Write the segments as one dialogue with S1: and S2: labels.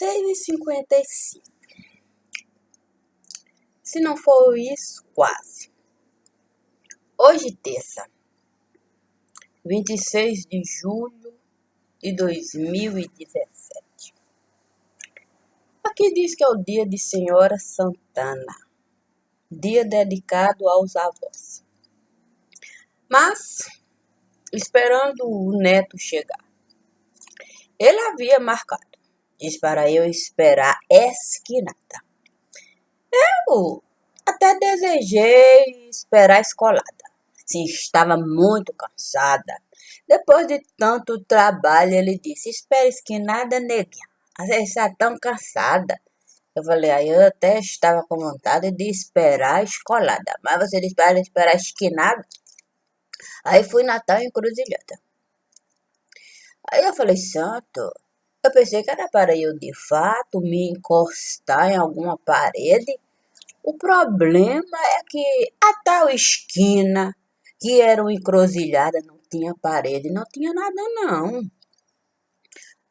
S1: 6h55. Se não for isso, quase. Hoje, terça, 26 de julho de 2017. Aqui diz que é o dia de Senhora Santana, dia dedicado aos avós. Mas, esperando o neto chegar, ele havia marcado. Diz para eu esperar esquinada. Eu até desejei esperar a escolada. Sim, estava muito cansada. Depois de tanto trabalho, ele disse: espera esquinada, neguinha. Você está tão cansada. Eu falei: aí eu até estava com vontade de esperar a escolada. Mas você disse para esperar a esquinada? Aí fui na tal encruzilhada. Aí eu falei: santo, eu pensei que era para eu de fato me encostar em alguma parede. O problema é que a tal esquina, que era uma encruzilhada, não tinha parede, não tinha nada não.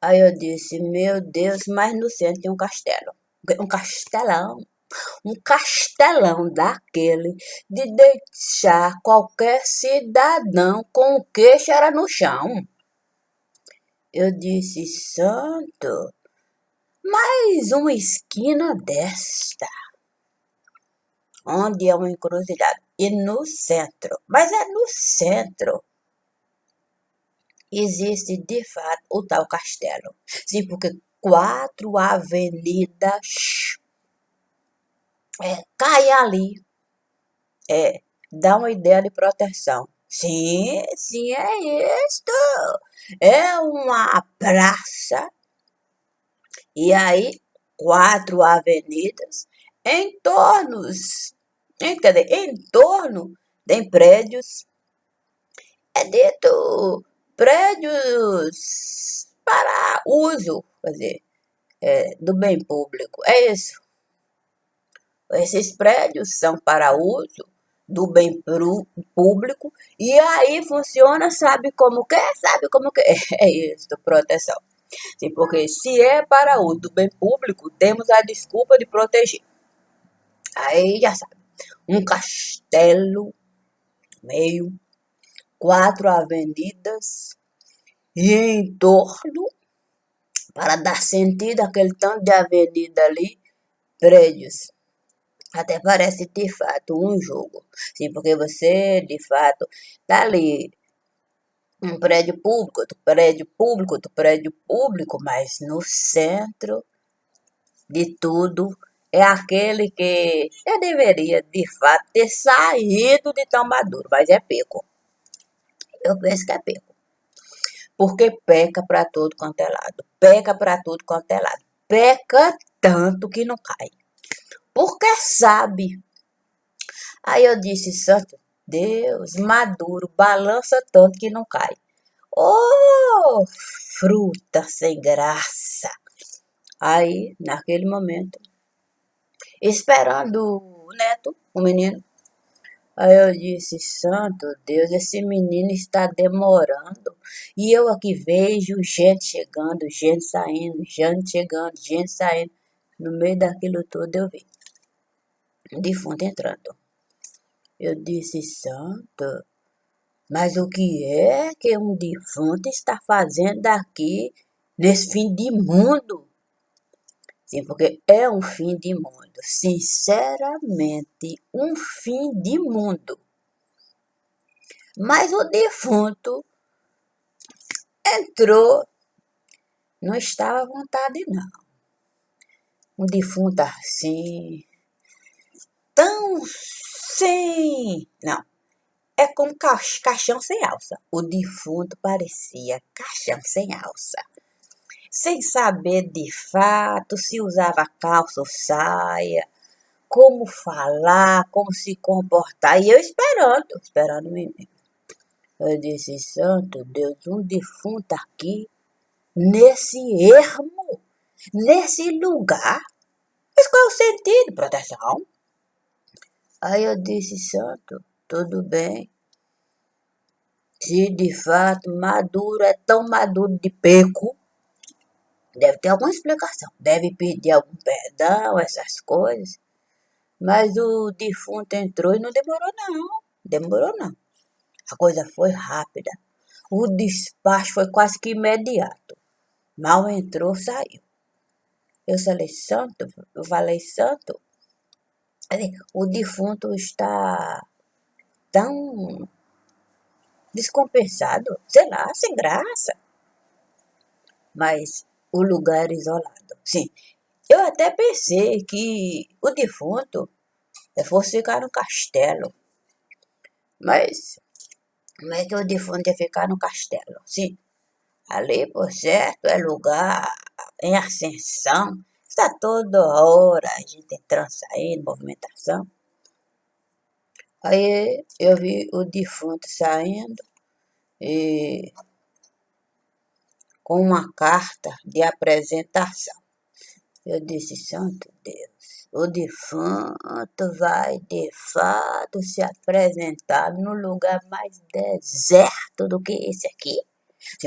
S1: Aí eu disse: meu Deus, mas no centro tem um castelo. Um castelão daquele de deixar qualquer cidadão com o queixo era no chão. Eu disse: santo, mais uma esquina desta, onde é uma encruzilhada, e no centro, mas é no centro, existe de fato o tal castelo. Sim, porque 4 avenidas cai ali, dá uma ideia de proteção. Sim, é isto. É uma praça, e aí 4 avenidas em torno tem prédios, é dito prédios para uso, quer dizer, do bem público, é isso. Esses prédios são para uso do bem público, e aí funciona, sabe como que é? É isso, proteção. Sim, porque se é para uso do bem público, temos a desculpa de proteger. Aí já sabe, um castelo, meio, 4 avenidas, e em torno, para dar sentido àquele tanto de avenida ali, prédios. Até parece de fato um jogo. Sim, porque você de fato tá ali, um prédio público, outro prédio público, outro prédio público, mas no centro de tudo é aquele que eu deveria de fato ter saído de tão maduro, mas é peco. Eu penso que é peco. Porque peca para todo quanto é lado. Peca para tudo quanto é lado. Peca tanto que não cai. Porque sabe. Aí eu disse: santo Deus, maduro, balança tanto que não cai. Oh, fruta sem graça. Aí, naquele momento, esperando o neto, o menino, aí eu disse: santo Deus, esse menino está demorando. E eu aqui vejo gente chegando, gente saindo, gente chegando, gente saindo. No meio daquilo tudo eu vi um defunto entrando. Eu disse: santo, mas o que um defunto está fazendo aqui nesse fim de mundo? Sim, porque é um fim de mundo. Sinceramente, um fim de mundo. Mas o defunto entrou, não estava à vontade, não. Um defunto assim, tão sem... Não, é como caixão sem alça. O defunto parecia caixão sem alça. Sem saber de fato se usava calça ou saia, como falar, como se comportar. E eu esperando o menino. Eu disse: santo Deus, um defunto aqui, nesse ermo, nesse lugar. Mas qual é o sentido? Proteção. Aí eu disse: santo, tudo bem. Se de fato maduro é tão maduro de peco, Deve ter alguma explicação. Deve pedir algum perdão, essas coisas. Mas o defunto entrou e não demorou não. Demorou não. A coisa foi rápida. O despacho foi quase que imediato. Mal entrou, saiu. Eu falei, santo, o defunto está tão descompensado, sei lá, sem graça. Mas o lugar era isolado. Sim, eu até pensei que o defunto fosse ficar no castelo. Mas como é que o defunto ia ficar no castelo? Sim, ali, por certo, é lugar em ascensão. Está toda hora a gente entrando, saindo, movimentação. Aí eu vi o defunto saindo e com uma carta de apresentação. Eu disse, santo Deus, o defunto vai de fato se apresentar no lugar mais deserto do que esse aqui.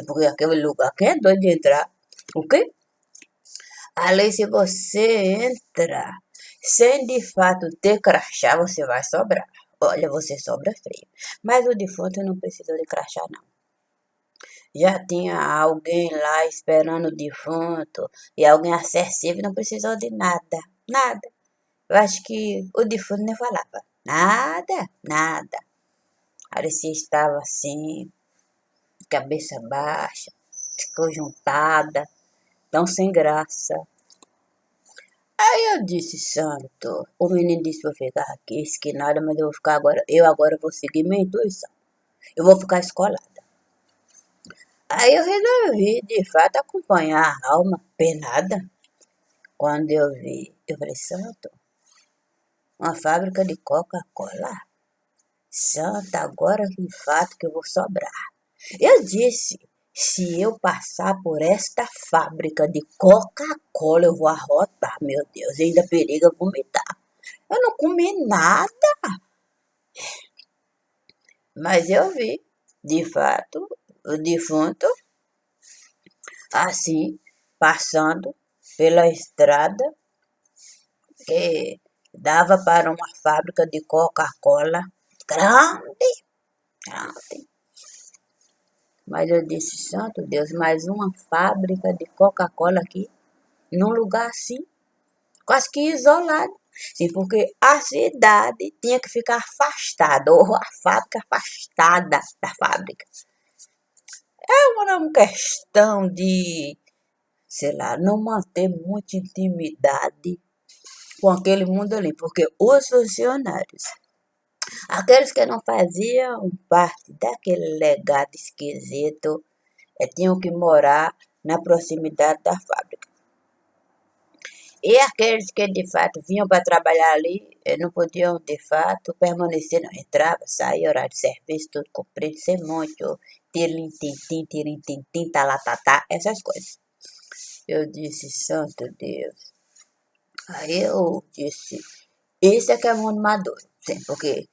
S1: Porque aquele lugar aqui é doido de entrar. O quê? Ali, se você entra sem de fato ter crachá, você vai sobrar. Olha, você sobra frio. Mas o defunto não precisou de crachá, não. Já tinha alguém lá esperando o defunto e alguém acessível, não precisou de nada. Nada. Eu acho que o defunto nem falava. Nada, nada. Parecia estava assim, cabeça baixa, desconjuntada, tão sem graça. Aí eu disse, santo, o menino disse pra eu ficar aqui, esquinada, mas eu vou ficar agora, eu agora vou seguir minha intuição. Eu vou ficar escolada. Aí eu resolvi, de fato, acompanhar a alma penada. Quando eu vi, eu falei, santo, uma fábrica de Coca-Cola. Santa, agora de fato que eu vou sobrar. Eu disse, se eu passar por esta fábrica de Coca-Cola, eu vou arrotar, meu Deus, ainda periga vomitar. Eu não comi nada, mas eu vi, de fato, o defunto, assim, passando pela estrada que dava para uma fábrica de Coca-Cola grande, grande. Mas eu disse, santo Deus, mais uma fábrica de Coca-Cola aqui, num lugar assim, quase que isolado. Sim, porque a cidade tinha que ficar afastada, ou a fábrica afastada da fábrica. É uma questão de, sei lá, não manter muita intimidade com aquele mundo ali, porque os funcionários, aqueles que não faziam parte daquele legado esquisito, tinham que morar na proximidade da fábrica. E aqueles que de fato vinham para trabalhar ali, não podiam de fato permanecer, não. Entrava, saía, horário de serviço, tudo cumprido, sem muito tirim-tim-tim, talatatá, essas coisas. Eu disse, santo Deus. Aí eu disse, isso é que é mundo maduro, sim, porque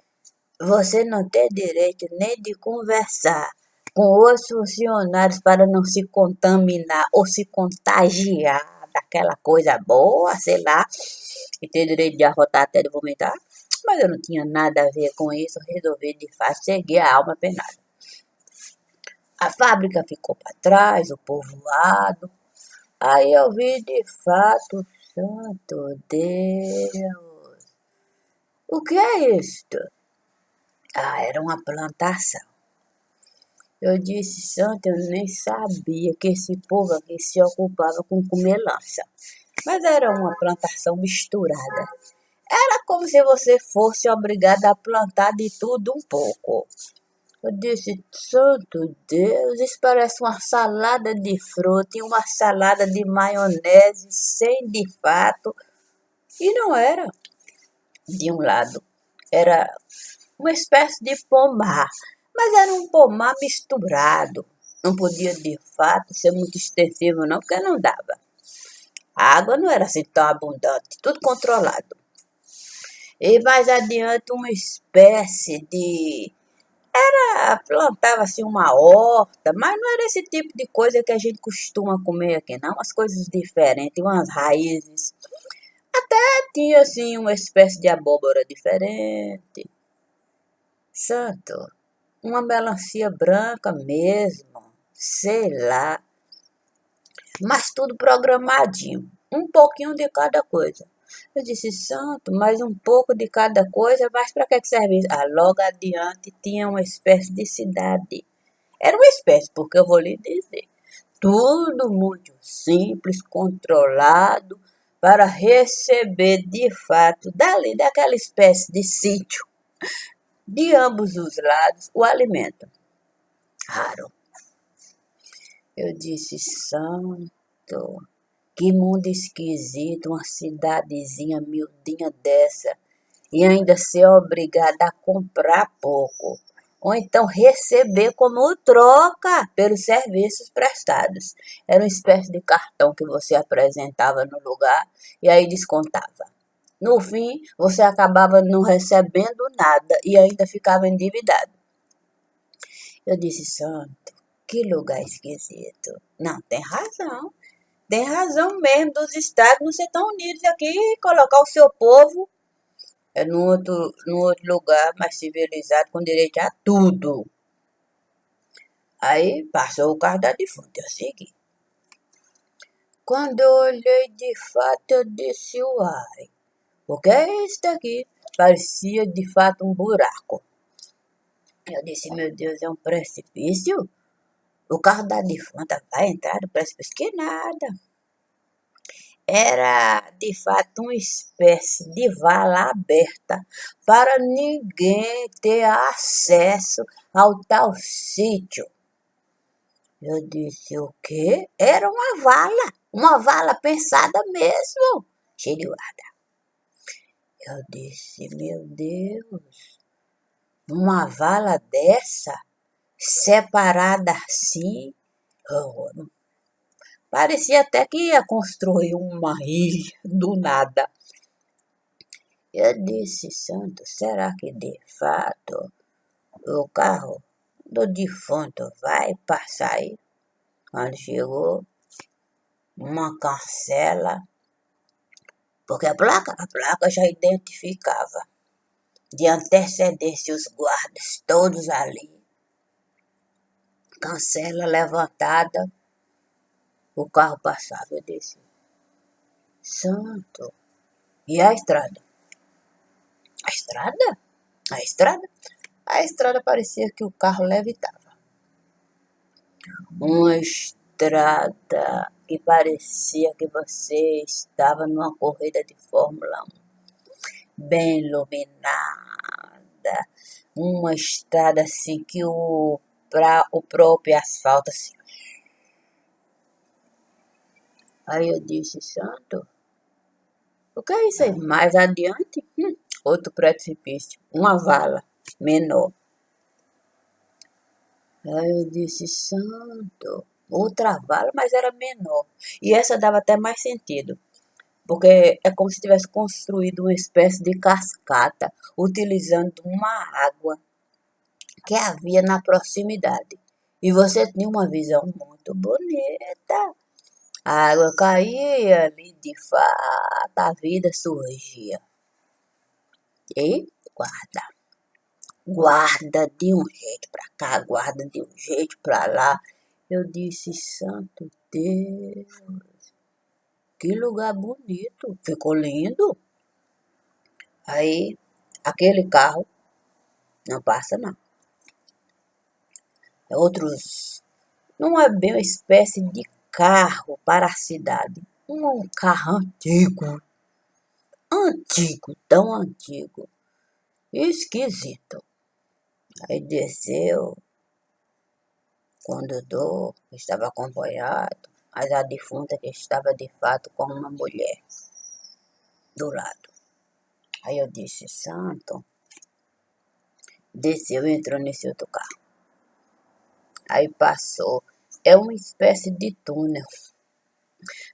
S1: você não tem direito nem de conversar com os funcionários para não se contaminar ou se contagiar daquela coisa boa, sei lá, e ter direito de arrotar até de vomitar. Mas eu não tinha nada a ver com isso, resolvi de fato seguir a alma penada. A fábrica ficou para trás, o povoado. Aí eu vi de fato, santo Deus, o que é isto? Ah, era uma plantação. Eu disse, santo, eu nem sabia que esse povo aqui se ocupava com comelância. Mas era uma plantação misturada. Era como se você fosse obrigado a plantar de tudo um pouco. Eu disse, santo Deus, isso parece uma salada de fruta e uma salada de maionese sem de fato. E não era. De um lado, era uma espécie de pomar, mas era um pomar misturado. Não podia, de fato, ser muito extensivo, não, porque não dava. A água não era assim tão abundante, tudo controlado. E mais adiante, uma espécie de Plantava assim uma horta, mas não era esse tipo de coisa que a gente costuma comer aqui, não. Umas coisas diferentes, umas raízes. Tinha assim uma espécie de abóbora diferente. Santo, uma melancia branca mesmo, sei lá. Mas tudo programadinho, um pouquinho de cada coisa. Eu disse, santo, mas um pouco de cada coisa, mas para que serve isso? Logo adiante tinha uma espécie de cidade. Era uma espécie, porque eu vou lhe dizer. Tudo muito simples, controlado, para receber de fato dali, daquela espécie de sítio, de ambos os lados, o alimento. Raro. Eu disse, santo, que mundo esquisito, uma cidadezinha miudinha dessa, e ainda ser obrigada a comprar pouco, ou então receber como troca pelos serviços prestados. Era uma espécie de cartão que você apresentava no lugar e aí descontava. No fim, você acabava não recebendo nada e ainda ficava endividado. Eu disse, santo, que lugar esquisito. Não, tem razão. Tem razão mesmo dos estados não ser tão unidos aqui e colocar o seu povo no outro lugar mais civilizado, com direito a tudo. Aí passou o carro da defunta, eu segui. Quando eu olhei de fato, eu disse, uai, o que é isso daqui? Parecia de fato um buraco. Eu disse, meu Deus, é um precipício? O carro da defunta vai entrar no precipício? Que nada. Era de fato uma espécie de vala aberta para ninguém ter acesso ao tal sítio. Eu disse, o quê? Era uma vala pensada mesmo, cheia de guarda. Eu disse, meu Deus, uma vala dessa, separada assim, parecia até que ia construir uma ilha do nada. Eu disse, santo, será que de fato o carro do defunto vai passar aí? Quando chegou, uma cancela, porque a placa já identificava de antecedência os guardas todos ali. Cancela levantada, o carro passava. Eu disse, santo, e a estrada? A estrada? A estrada? A estrada parecia que o carro levitava. Uma estrada que parecia que você estava numa corrida de Fórmula 1. Bem iluminada. Uma estrada assim que o próprio asfalto assim. Aí eu disse, santo, o que é isso aí? Mais adiante, outro precipício, uma vala menor. Aí eu disse, santo, outra vala, mas era menor. E essa dava até mais sentido, porque é como se tivesse construído uma espécie de cascata, utilizando uma água que havia na proximidade. E você tinha uma visão muito bonita. A água caía ali, de fato, a vida surgia. E guarda de um jeito pra cá, guarda de um jeito pra lá. Eu disse, santo Deus, que lugar bonito, ficou lindo. Aí, aquele carro não passa não. Outros, não é bem uma espécie de carro para a cidade. Um carro antigo, tão antigo, esquisito. Aí desceu, condutor, estava acompanhado, mas a defunta que estava de fato com uma mulher do lado. Aí eu disse, santo, desceu e entrou nesse outro carro. Aí passou, é uma espécie de túnel.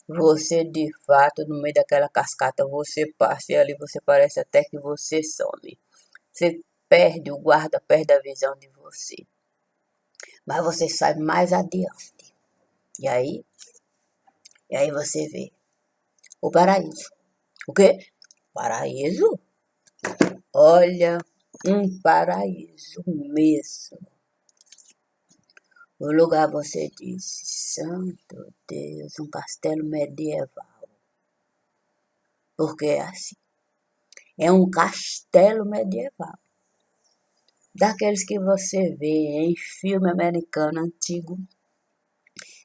S1: Você de fato, no meio daquela cascata, você passa e ali você parece até que você some. Você perde, o guarda perde a visão de você. Mas você sai mais adiante. E aí você vê o paraíso. O quê? Paraíso? Olha, um paraíso mesmo. O lugar você disse, santo Deus, um castelo medieval. Porque é assim. É um castelo medieval. Daqueles que você vê em filme americano antigo.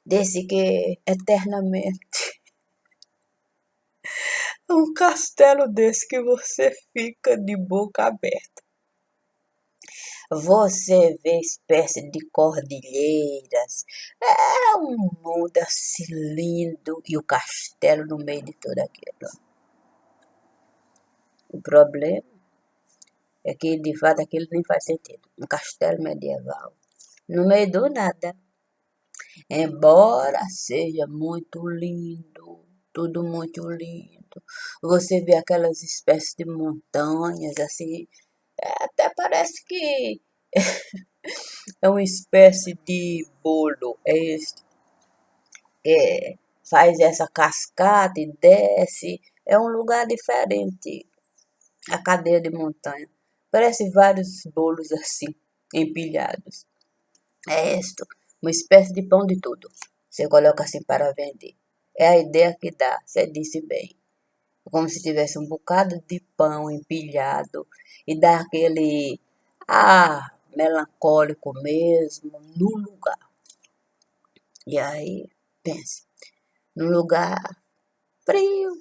S1: Desse que eternamente. Um castelo desse que você fica de boca aberta. Você vê espécie de cordilheiras. É um mundo assim lindo. E o castelo no meio de tudo aquilo. O problema é que, de fato, aquilo nem faz sentido. Um castelo medieval. No meio do nada. Embora seja muito lindo. Tudo muito lindo. Você vê aquelas espécies de montanhas, assim. Até parece que é uma espécie de bolo. É isso. Faz essa cascata e desce. É um lugar diferente. A cadeia de montanha. Parece vários bolos assim, empilhados. É isto. Uma espécie de pão de tudo. Você coloca assim para vender. É a ideia que dá. Você disse bem. Como se tivesse um bocado de pão empilhado e dá aquele melancólico mesmo no lugar. E aí, pense, num lugar frio,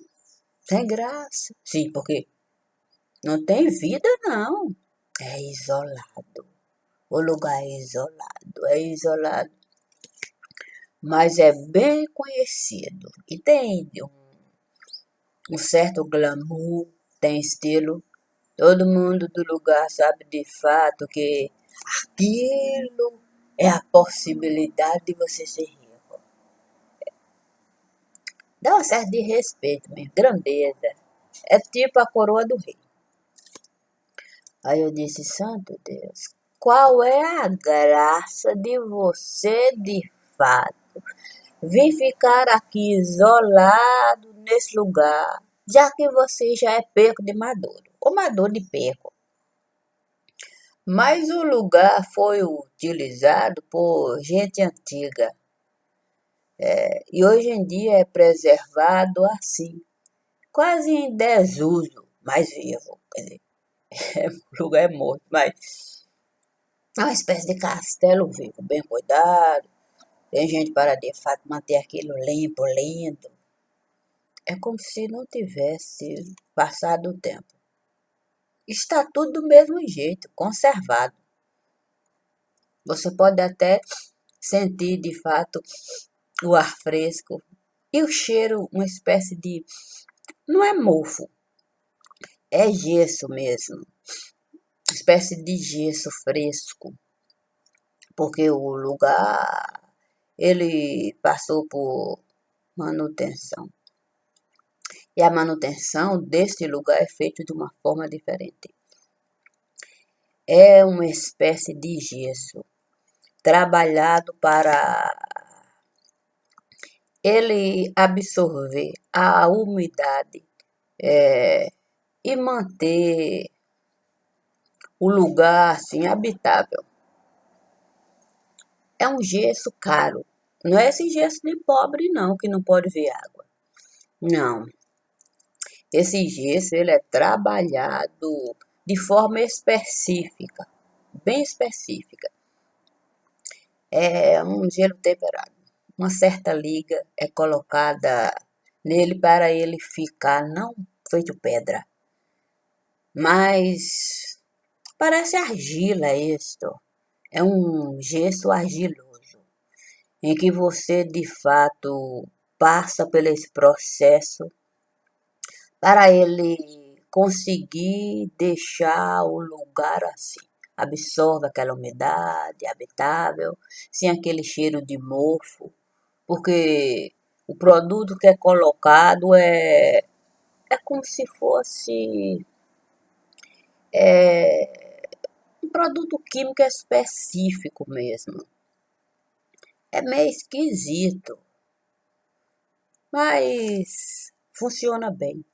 S1: sem graça. Sim, porque não tem vida não. É isolado. O lugar é isolado, mas é bem conhecido. E tem um certo glamour, tem estilo. Todo mundo do lugar sabe de fato que aquilo é a possibilidade de você ser rico. Dá um certo de respeito mesmo, grandeza. É tipo a coroa do rei. Aí eu disse, santo Deus, qual é a graça de você de fato vir ficar aqui isolado nesse lugar, já que você já é perco de maduro, ou maduro de perco. Mas o lugar foi utilizado por gente antiga e hoje em dia é preservado assim, quase em desuso, mas vivo. Quer dizer, o lugar é morto, mas é uma espécie de castelo vivo, bem cuidado. Tem gente para de fato manter aquilo limpo, lindo. É como se não tivesse passado o tempo. Está tudo do mesmo jeito, conservado. Você pode até sentir de fato o ar fresco e o cheiro, uma espécie de. Não é mofo, é gesso mesmo. Uma espécie de gesso fresco. Porque o lugar ele passou por manutenção. E a manutenção deste lugar é feita de uma forma diferente. É uma espécie de gesso trabalhado para ele absorver a umidade e manter o lugar assim habitável. É um gesso caro. Não é esse gesso de pobre não, que não pode ver água. Não. Esse gesso ele é trabalhado de forma específica, bem específica. É um gelo temperado. Uma certa liga é colocada nele para ele ficar não feito pedra, mas parece argila isto. É um gesso argiloso, em que você de fato passa por esse processo para ele conseguir deixar o lugar assim. Absorve aquela umidade habitável, sem aquele cheiro de mofo, porque o produto que é colocado é como se fosse produto químico específico mesmo. É meio esquisito, mas funciona bem.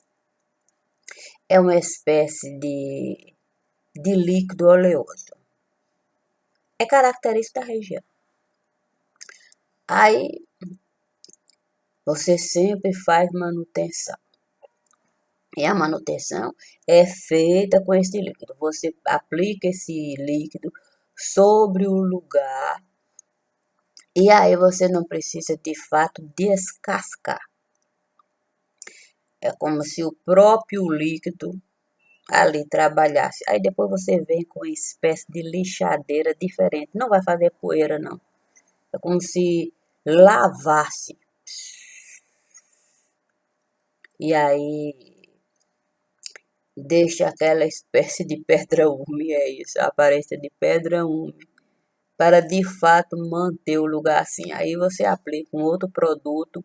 S1: É uma espécie de líquido oleoso. É característica da região. Aí você sempre faz manutenção. E a manutenção é feita com esse líquido. Você aplica esse líquido sobre o lugar. E aí você não precisa de fato descascar. É como se o próprio líquido ali trabalhasse. Aí depois você vem com uma espécie de lixadeira diferente. Não vai fazer poeira, não. É como se lavasse. E aí deixa aquela espécie de pedra úmida, é isso, a aparência de pedra úmida, para de fato manter o lugar assim. Aí você aplica um outro produto,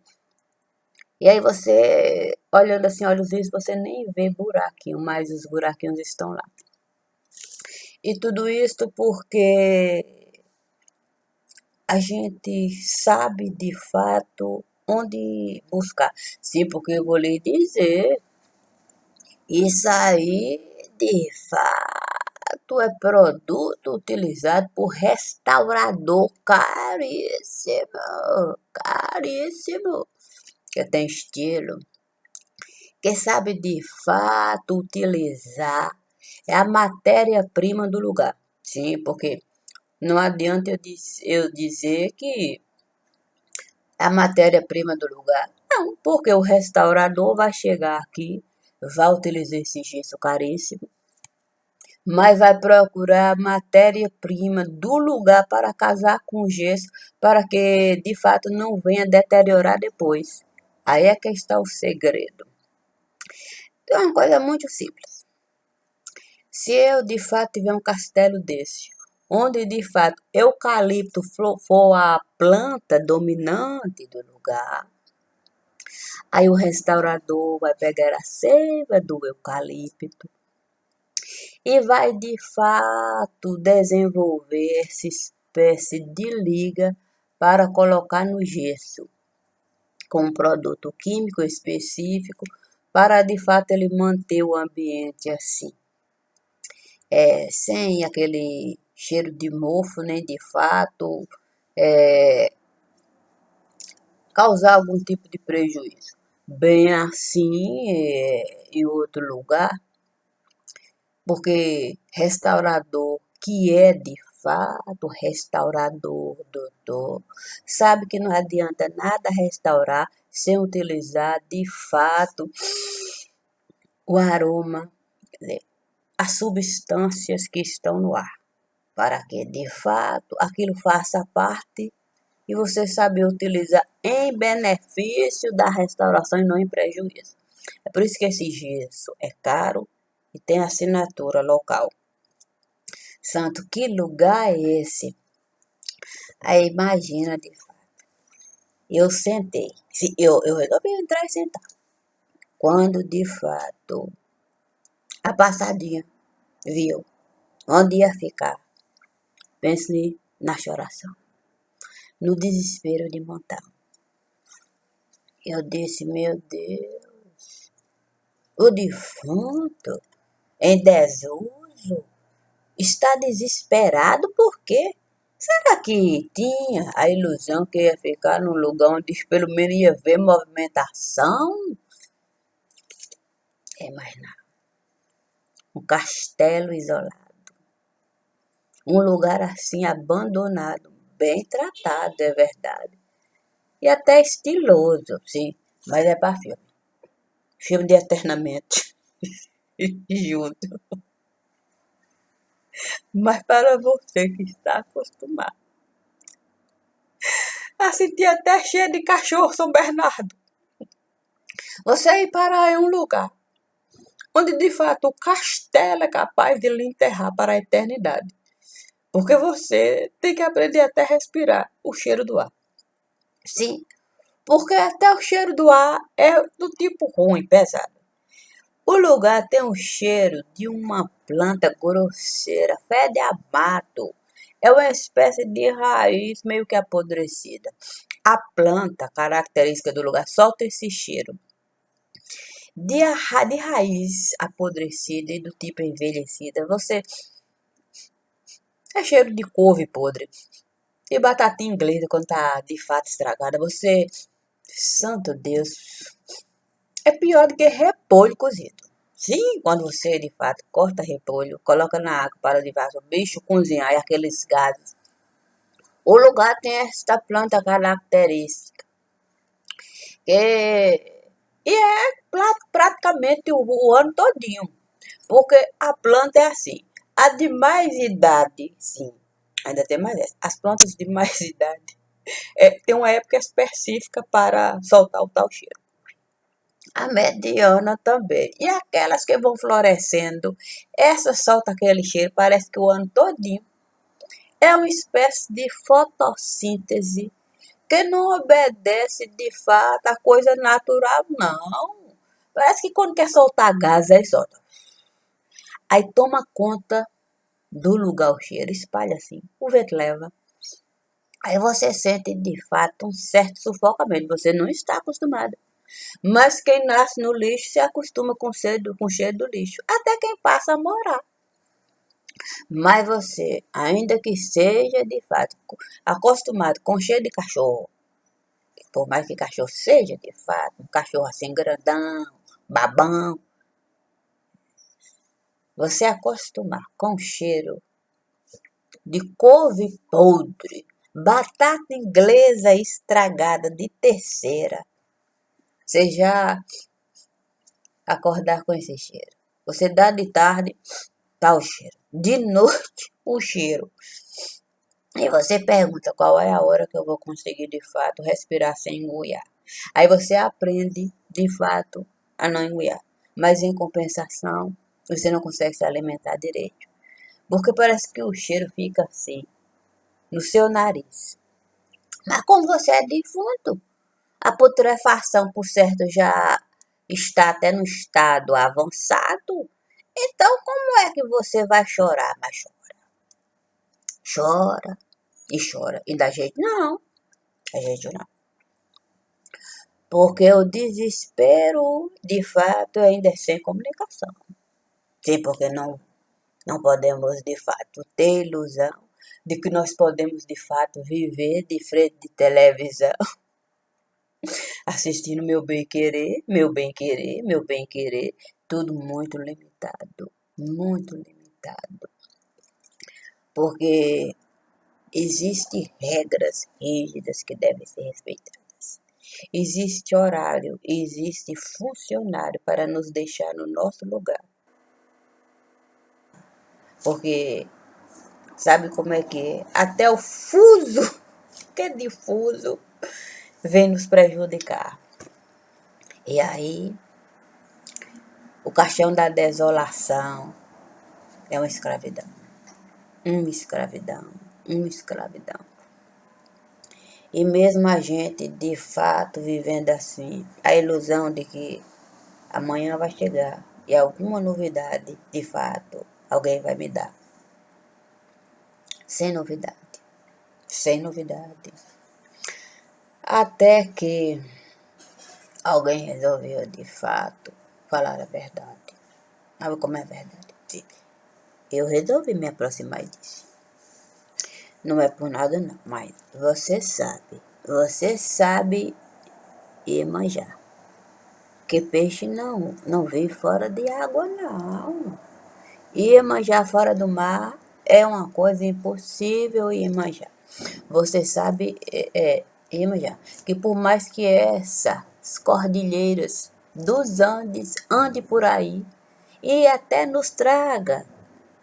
S1: e aí você, olhando assim, olhos vistos, você nem vê buraquinho, mas os buraquinhos estão lá. E tudo isso porque a gente sabe de fato onde buscar. Sim, porque eu vou lhe dizer, isso aí de fato é produto utilizado por restaurador caríssimo, caríssimo, que tem estilo, que sabe de fato utilizar, é a matéria-prima do lugar. Sim, porque não adianta eu dizer que a matéria-prima do lugar. Não, porque o restaurador vai chegar aqui, vai utilizar esse gesso caríssimo, mas vai procurar a matéria-prima do lugar para casar com o gesso, para que de fato não venha deteriorar depois. Aí é que está o segredo. Então é uma coisa muito simples. Se eu de fato tiver um castelo desse, onde de fato eucalipto for a planta dominante do lugar, aí o restaurador vai pegar a seiva do eucalipto e vai de fato desenvolver essa espécie de liga para colocar no gesso, com um produto químico específico, para de fato ele manter o ambiente assim, sem aquele cheiro de mofo, nem de fato causar algum tipo de prejuízo. Bem assim, em outro lugar, porque restaurador que é de fato restaurador, doutor, sabe que não adianta nada restaurar sem utilizar de fato o aroma, quer dizer, as substâncias que estão no ar, para que de fato aquilo faça parte e você saber utilizar em benefício da restauração e não em prejuízo. É por isso que esse gesso é caro e tem assinatura local. Santo, que lugar é esse? Aí imagina de fato. Eu sentei. Eu resolvi entrar e sentar. Quando de fato a passadinha viu onde ia ficar, pensei na choração, no desespero de montar. Eu disse, meu Deus, o defunto em desuso está desesperado por quê? Será que tinha a ilusão que ia ficar num lugar onde pelo menos ia ver movimentação? É mais nada. Um castelo isolado. Um lugar assim abandonado, bem tratado, é verdade. E até estiloso, sim, mas é para filme. Filme de eternamente. Junto. Mas para você que está acostumado a sentir até cheio de cachorro São Bernardo, você ir para um lugar onde de fato o castelo é capaz de lhe enterrar para a eternidade. Porque você tem que aprender até a respirar o cheiro do ar. Sim, porque até o cheiro do ar é do tipo ruim, pesado. O lugar tem um cheiro de uma planta grosseira, fede a mato. É uma espécie de raiz meio que apodrecida. A planta característica do lugar solta esse cheiro de raiz apodrecida e do tipo envelhecida. Você é cheiro de couve podre e batata inglesa quando tá de fato estragada. Você, santo Deus, é pior do que repolho cozido. Sim, quando você de fato corta repolho, coloca na água para levar o bicho cozinhar e aqueles gases. O lugar tem esta planta característica. E é praticamente o ano todinho. Porque a planta é assim. A de mais idade, sim, ainda tem mais essa. As plantas de mais idade tem uma época específica para soltar o tal cheiro. A mediana também. E aquelas que vão florescendo, essa solta aquele cheiro, parece que o ano todinho. É uma espécie de fotossíntese que não obedece de fato a coisa natural, não. Parece que quando quer soltar gás, aí solta. Aí toma conta do lugar o cheiro, espalha assim, o vento leva. Aí você sente de fato um certo sufocamento, você não está acostumado. Mas quem nasce no lixo se acostuma com o cheiro do lixo, até quem passa a morar. Mas você, ainda que seja de fato acostumado com cheiro de cachorro, por mais que cachorro seja de fato um cachorro assim grandão, babão, você acostumar com cheiro de couve podre, batata inglesa estragada de terceira, você já acordar com esse cheiro. Você dá de tarde, tá o cheiro. De noite, o cheiro. E você pergunta qual é a hora que eu vou conseguir de fato respirar sem engoiar. Aí você aprende de fato a não engoiar. Mas em compensação, você não consegue se alimentar direito. Porque parece que o cheiro fica assim, no seu nariz. Mas como você é defunto, a putrefação, por certo, já está até no estado avançado. Então, como é que você vai chorar? Mas chora e chora. E dá jeito? Não, dá jeito não. Porque o desespero, de fato, ainda é sem comunicação. Sim, porque não podemos, de fato, ter ilusão de que nós podemos, de fato, viver de frente de televisão, assistindo meu bem querer, tudo muito limitado, muito limitado. Porque existem regras rígidas que devem ser respeitadas. Existe horário, existe funcionário para nos deixar no nosso lugar. Porque sabe como é que é? Até o fuso, que é difuso, vem nos prejudicar. E aí, o caixão da desolação é uma escravidão. Uma escravidão, uma escravidão. E mesmo a gente, de fato, vivendo assim, a ilusão de que amanhã vai chegar e alguma novidade, de fato, alguém vai me dar. Sem novidade. Sem novidade. Até que alguém resolveu, de fato, falar a verdade. Sabe como é a verdade? Eu resolvi me aproximar disso. Não é por nada não, mas você sabe Iemanjá. Que peixe não vive fora de água, não. Iemanjá fora do mar é uma coisa impossível, Iemanjá. Você sabe, Iemanjá, que por mais que essas cordilheiras dos Andes ande por aí e até nos traga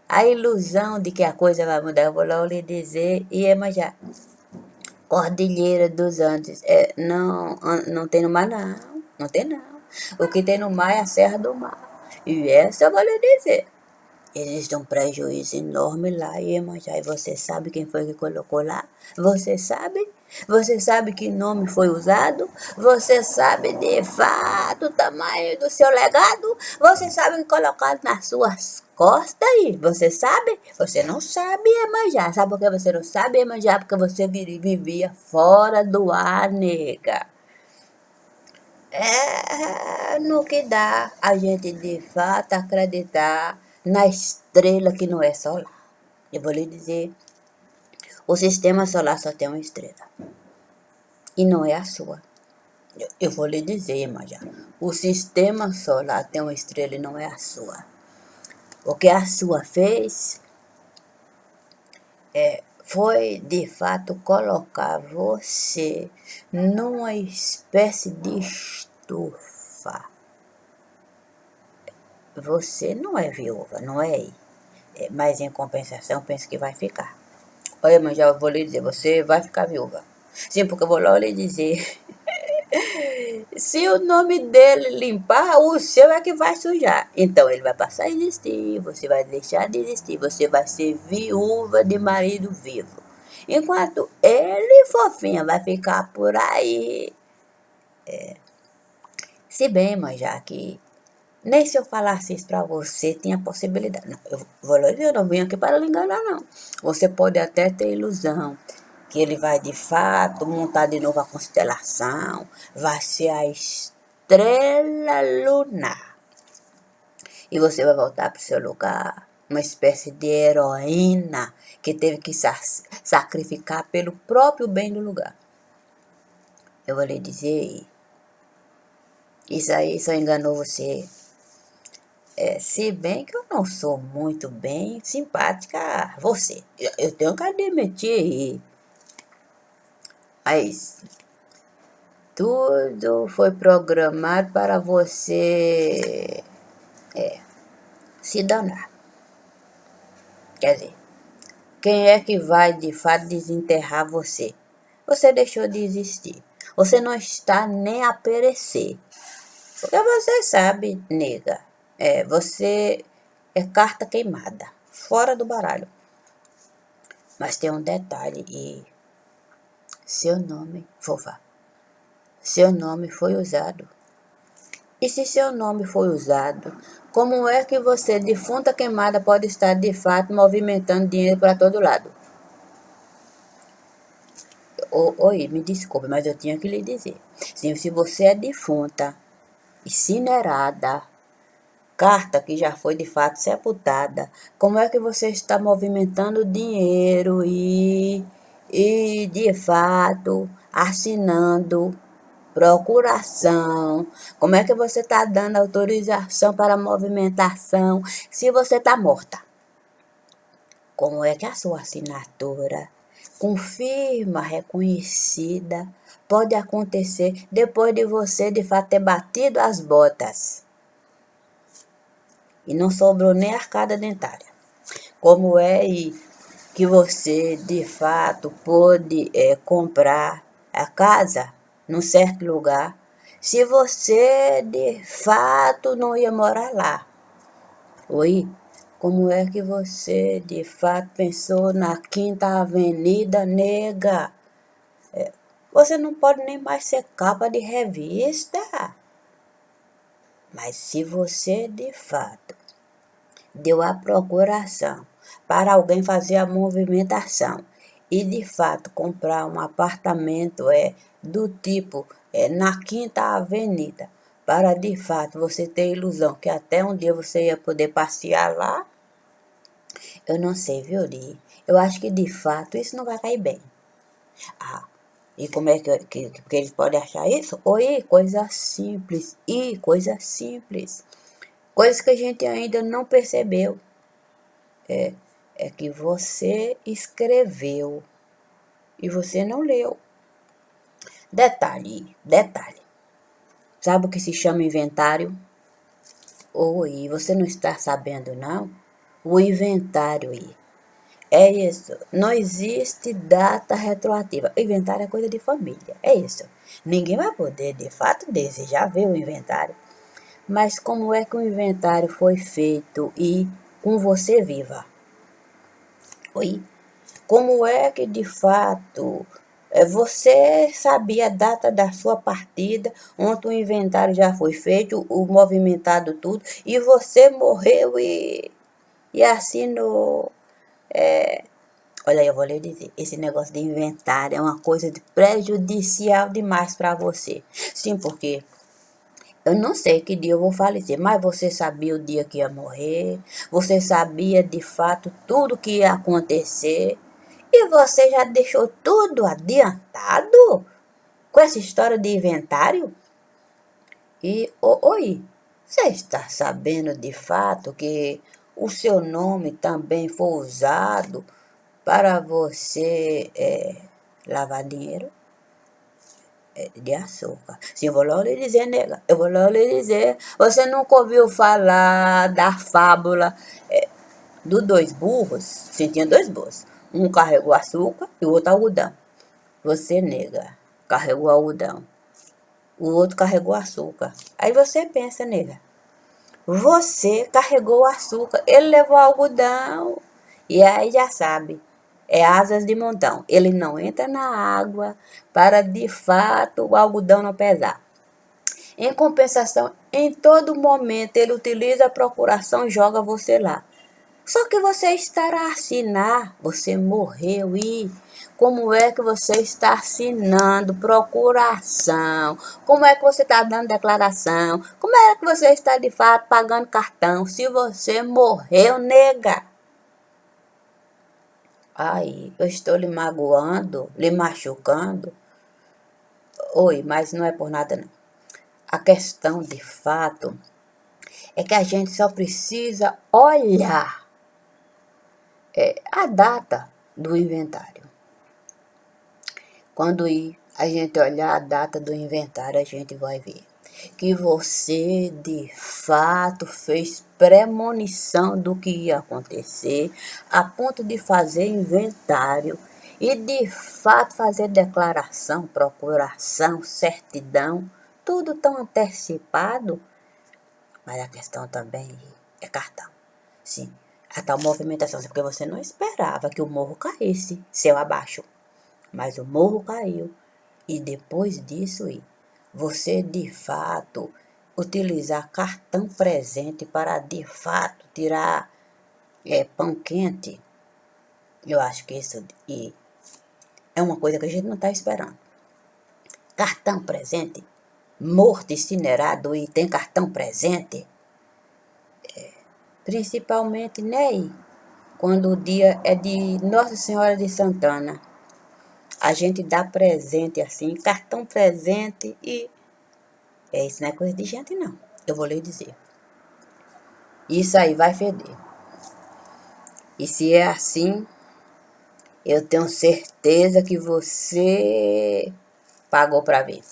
S1: a ilusão de que a coisa vai mudar, eu vou logo lhe dizer, Iemanjá, Cordilheira dos Andes, não tem no mar não tem não. O que tem no mar é a Serra do Mar. E essa eu vou lhe dizer. Existe um prejuízo enorme lá, Iemanjá, e você sabe quem foi que colocou lá? Você sabe? Você sabe que nome foi usado? Você sabe de fato o tamanho do seu legado? Você sabe o que colocaram nas suas costas aí? Você sabe? Você não sabe, Iemanjá. Sabe por que você não sabe, Iemanjá? Porque você vivia fora do ar, nega. É no que dá a gente de fato acreditar na estrela que não é solar. Eu vou lhe dizer, o sistema solar só tem uma estrela. E não é a sua. Eu vou lhe dizer, Iemanjá, o sistema solar tem uma estrela e não é a sua. O que a sua fez foi, de fato, colocar você numa espécie de estufa. Você não é viúva, não é? Mas em compensação, penso que vai ficar. Olha, mas já vou lhe dizer, você vai ficar viúva. Sim, porque eu vou logo lhe dizer. Se o nome dele limpar, o seu é que vai sujar. Então ele vai passar a existir, você vai deixar de existir, você vai ser viúva de marido vivo. Enquanto ele, fofinha, vai ficar por aí. Se bem, mas já que nem se eu falasse isso pra você, tinha possibilidade. Não, eu não vim aqui para lhe enganar, não. Você pode até ter ilusão que ele vai de fato montar de novo a constelação, vai ser a estrela lunar. E você vai voltar para o seu lugar, uma espécie de heroína que teve que sacrificar pelo próprio bem do lugar. Eu vou lhe dizer, isso aí só enganou você. Se bem que eu não sou muito bem simpática a você. Eu tenho que admitir. Mas tudo foi programado para você se danar. Quer dizer, quem é que vai de fato desenterrar você? Você deixou de existir. Você não está nem a perecer. Porque você sabe, nega, você é carta queimada, fora do baralho. Mas tem um detalhe, e seu nome, fofa, seu nome foi usado. E se seu nome foi usado, como é que você, defunta queimada, pode estar de fato movimentando dinheiro para todo lado? Oi, me desculpe, mas eu tinha que lhe dizer. Sim, se você é defunta, incinerada, carta que já foi de fato sepultada, como é que você está movimentando dinheiro e de fato assinando procuração? Como é que você está dando autorização para movimentação se você está morta? Como é que a sua assinatura, com firma reconhecida, pode acontecer depois de você de fato ter batido as botas e não sobrou nem arcada dentária? Como é que você de fato pôde comprar a casa num certo lugar se você de fato não ia morar lá? Oi? Como é que você de fato pensou na Quinta Avenida, nega? Você não pode nem mais ser capa de revista. Mas se você de fato deu a procuração para alguém fazer a movimentação e de fato comprar um apartamento do tipo na Quinta Avenida, para de fato você ter ilusão que até um dia você ia poder passear lá, eu não sei, viu, Li? Eu acho que de fato isso não vai cair bem. Ah, e como é que eles podem achar isso? Oi, coisa simples. E coisa simples. Coisas que a gente ainda não percebeu. É que você escreveu e você não leu. Detalhe, detalhe. Sabe o que se chama inventário? Oi, você não está sabendo, não? O inventário aí. É isso. Não existe data retroativa. Inventário é coisa de família. É isso. Ninguém vai poder, de fato, desejar ver o inventário. Mas como é que o inventário foi feito e com você viva. Oi? Como é que de fato você sabia a data da sua partida, onde o inventário já foi feito, o movimentado tudo, e você morreu e assinou. Olha, eu vou lhe dizer, esse negócio de inventário é uma coisa prejudicial demais para você. Sim, porque eu não sei que dia eu vou falecer, mas você sabia o dia que ia morrer, você sabia de fato tudo que ia acontecer, e você já deixou tudo adiantado com essa história de inventário? E, oi, você está sabendo de fato que o seu nome também foi usado para você lavar dinheiro de açúcar? Sim, eu vou logo lhe dizer, nega. Eu vou logo lhe dizer. Você nunca ouviu falar da fábula dos dois burros? Sim, tinha dois burros. Um carregou açúcar e o outro algodão. Você, nega, carregou algodão. O outro carregou açúcar. Aí você pensa, nega. Você carregou o açúcar, ele levou algodão. E aí já sabe, é asas de montão. Ele não entra na água para de fato o algodão não pesar. Em compensação, em todo momento ele utiliza a procuração e joga você lá. Só que você estará a assinar, você morreu e como é que você está assinando procuração? Como é que você está dando declaração? Como é que você está de fato pagando cartão se você morreu, nega? Aí, eu estou lhe magoando, lhe machucando. Oi, mas não é por nada não. A questão de fato é que a gente só precisa olhar a data do inventário. Quando a gente olhar a data do inventário, a gente vai ver que você de fato fez premonição do que ia acontecer, a ponto de fazer inventário e de fato fazer declaração, procuração, certidão, tudo tão antecipado. Mas a questão também é cartão. Sim, a tal movimentação, porque você não esperava que o morro caísse, céu abaixo. Mas o morro caiu. E depois disso, você de fato utilizar cartão presente para de fato tirar pão quente, eu acho que isso é uma coisa que a gente não está esperando. Cartão presente, morto incinerado e tem cartão presente, principalmente, né? Quando o dia é de Nossa Senhora de Santana. A gente dá presente assim, cartão presente e isso não é coisa de gente não. Eu vou lhe dizer. Isso aí vai feder. E se é assim, eu tenho certeza que você pagou para ver.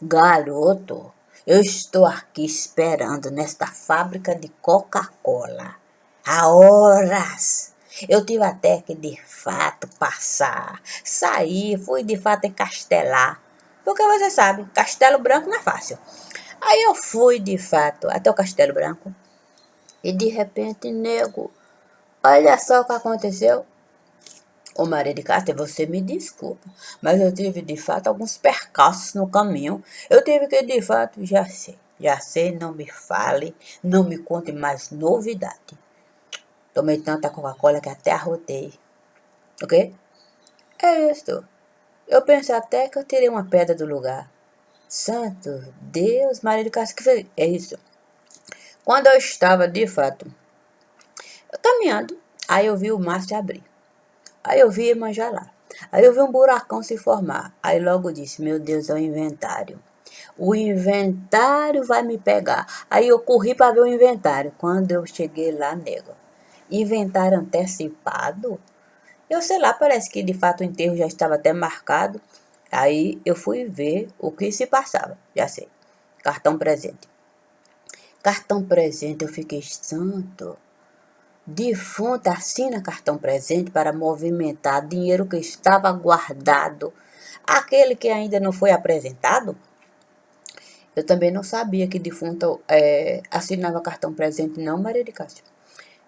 S1: Garoto, eu estou aqui esperando nesta fábrica de Coca-Cola há horas. Eu tive até que de fato passar, sair, fui de fato encastelar. Porque você sabe, Castelo Branco não é fácil. Aí eu fui de fato até o Castelo Branco e de repente, nego, olha só o que aconteceu. Ô Maria de Cássia, você me desculpa, mas eu tive de fato alguns percalços no caminho. Eu tive que de fato, já sei, não me fale, não me conte mais novidade. Tomei tanta Coca-Cola que até arrotei, ok? É isso. Eu pensei até que eu tirei uma pedra do lugar. Santo Deus, Maria de Cássia, que fez? É isso. Quando eu estava de fato caminhando, aí eu vi o mar se abrir. Aí eu vi Iemanjá lá. Aí eu vi um buracão se formar. Aí logo disse, meu Deus, é o inventário. O inventário vai me pegar. Aí eu corri para ver o inventário. Quando eu cheguei lá, nego, inventário antecipado? Eu sei lá, parece que de fato o enterro já estava até marcado. Aí eu fui ver o que se passava. Já sei. Cartão presente. Cartão presente, eu fiquei santo. Defunto assina cartão presente para movimentar dinheiro que estava guardado. Aquele que ainda não foi apresentado. Eu também não sabia que defunto assinava cartão presente, não, Maria de Cássia.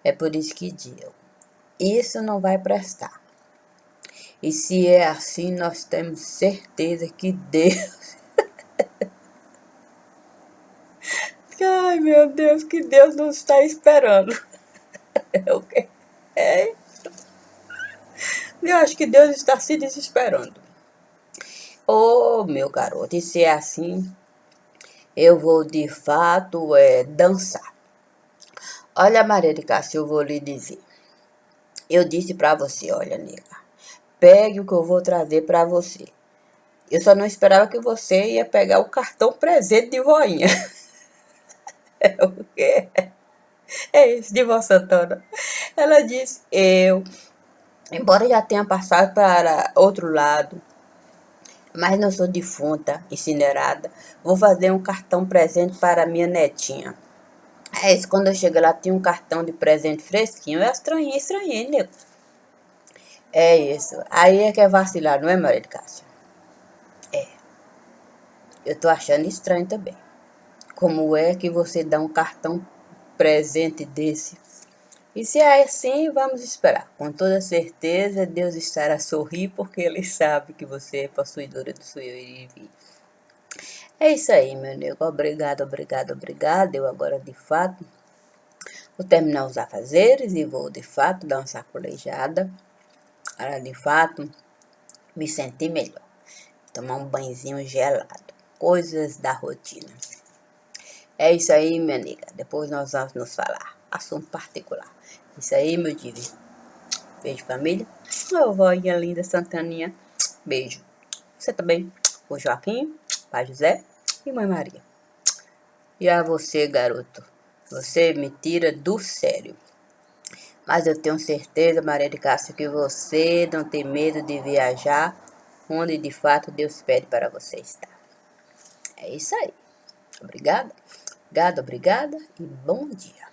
S1: É por isso que digo, isso não vai prestar. E se é assim, nós temos certeza que Deus... Ai, meu Deus, que Deus nos está esperando. É o quê? É, eu acho que Deus está se desesperando. Ô, meu garoto, e se é assim, eu vou de fato dançar. Olha, Maria de Cássia, eu vou lhe dizer. Eu disse pra você, olha, nega, pegue o que eu vou trazer pra você. Eu só não esperava que você ia pegar o cartão presente de voinha. É o quê? É isso, de Vó Santana. Ela disse, embora já tenha passado para outro lado, mas não sou defunta, incinerada, vou fazer um cartão presente para minha netinha. É isso, quando eu cheguei lá, tinha um cartão de presente fresquinho. Eu estranhei, nego. É isso. Aí é que é vacilar, não é, Maria de Cássia? É. Eu tô achando estranho também. Como é que você dá um cartão presente desse? E se é assim, vamos esperar. Com toda certeza, Deus estará a sorrir porque Ele sabe que você é possuidora do seu ir. É isso aí, meu nego. Obrigado, obrigado, obrigado. Eu agora, de fato, vou terminar os afazeres e vou, de fato, dar uma sacolejada. Para, de fato, me sentir melhor. Tomar um banhozinho gelado. Coisas da rotina. É isso aí, minha amiga. Depois nós vamos nos falar. Assunto particular. Isso aí, meu divo. Beijo, família. Ô, vozinha linda, Santaninha. Beijo. Você também. O Joaquim, pai José e mãe Maria. E a você, garoto. Você me tira do sério. Mas eu tenho certeza, Maria de Cássia, que você não tem medo de viajar onde de fato Deus pede para você estar. É isso aí. Obrigada, obrigada, obrigada e bom dia.